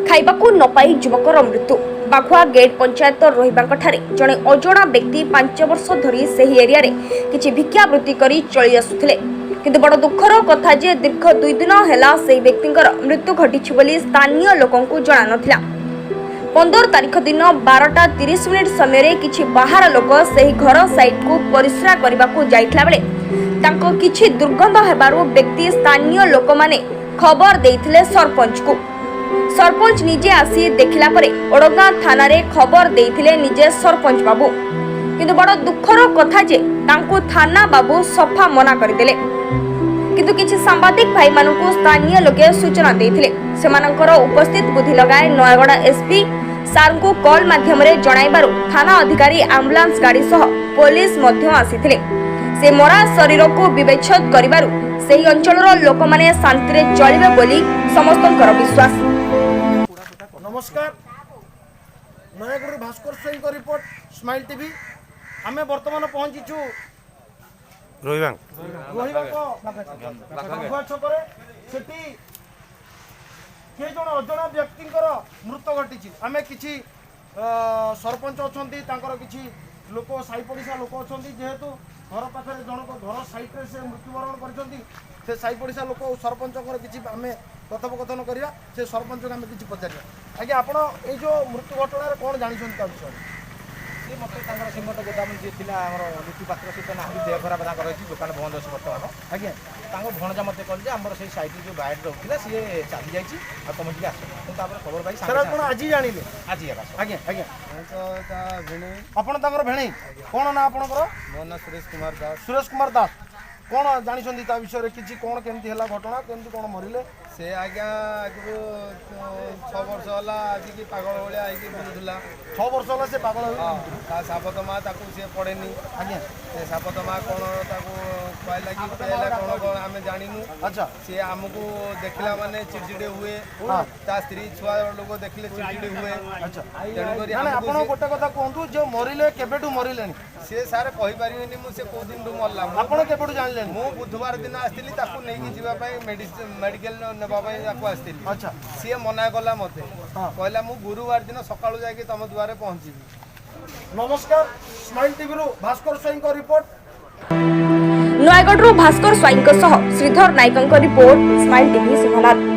खाइबाकू न पाई युवकर मृत्यु। बाखुआ गेट पंचायत रही जड़े अजणा व्यक्ति 5 वर्ष धरी सही एरिया किछि भिक्षावृत्ति करी चली आसुथिले किंतु बड़ दुखर कथा जे दीर्घ 2 दिन हेला सही व्यक्तिंकर मृत्यु घटिछि बोली स्थानीय लोकंकु जणा नथिला। 15 तारिख दिन 12:30 समय किछि बाहर लोक सही घर साइड को परिश्रा करबाकू जाइतला बेले तांको किछि दुर्गंध हेबारु व्यक्ति स्थानीय लोक माने खबर देइथिले सरपंच को। सरपंच निजे आसी देखिला परे ओडगां थाना रे खबर देइथिले निजे सरपंच बाबू किंतु बड़ दुखर कथा जे तांको थाना बाबू सफा मना करदेले किंतु किछि सांबादिक भाई मानकु स्थानीय लोके सूचना देइथिले सेमानकर उपस्थित बुद्धि लगाए नयगड़ एसपी सार को कॉल माध्यम रे जणाइबारु थाना अधिकारी एम्बुलेंस गाड़ी सह पुलिस मध्य आसीथिले। से मरा शरीर को विवेचन करिबारु सेही अंचलर लोक माने शांति रे चलिबे बोली समस्तंकर विश्वास। नमस्कार, नयगढ़ भास्कर स्वयं को रिपोर्ट स्माइल टीवी। आमे वर्तमान पहुंचीचु रोहिबांग छकरे सेठी के जण अजणा व्यक्तिंकर मृत्यु घटी। आमे किछि सरपंच अछंती तांकर किछि लोक साई पड़िसा लोक अछंती जेहेतु घर पाखे जनक घर साइड रे से मृत्युवरण करछंती से साई पड़िसा लोक सरपंच किछि आमे कथोपकथन करिया से सरपंच आमे किछि पचारिया। आज्ञा आपण ए जो मृत्यु घटना रे कोन जानि छन का विषय से मते तांकर सिमट गोदाम जे थिला हमर ऋतु पात्र से नाहरी देह खराब तांकर अछि दुकान बंद अछि वर्तमान। आज्ञा तांको भणजा मते कहल जे हमर से साइड जो बाइट रहथिला से चाली जाइछि आ तुम ठीक आसो तो तापर खबर भाई सर कोन आजि जानिले आजि आबा। आज्ञा आज्ञा तो ता भेणे आपण तांकर भेणे कोन ना आपणकर मो ना सुरेश कुमार दास कोन जानि छन ता विषय रे किछि कोन केमति हला घटना केमति कोन मरिले से आज्ञा 6 वर्ष होला आज की पागल भलिया आइकी बुलुथला 6 वर्ष होला से पागल ता सापतमा ताकू से पड़ेनी। आज्ञा से सापतमा कोन ताकू कहला कि पहला कोन हमें जानिनु। अच्छा से हमकू देखला माने चिड़चिड़े हुए ता स्त्री छुआ लोग देखले चिड़चिड़े हुए। अच्छा तेन करी ना आपण गोटे कथा कोंतु जो मरिले केबेटू मरिलेनी से सारे कहि परिबेनी मु से को दिन दु मरला आपण केबेटू जानले मु बुधवार दिन आस्तिली ताकू नै कि जीवा पई मेडिकल नेबा पई ताकू आस्तिली। अच्छा से मना कला मते कहला मु गुरुवार दिन सकाळू जाई कि तम दुआरे पहुंचीबी। नमस्कार, स्माइल टीवी रो भास्कर स्वाइन को रिपोर्ट। नयगढ़ भास्कर स्वाइन सह श्रीधर नायक रिपोर्ट स्माइल टीवी सुभनाथ।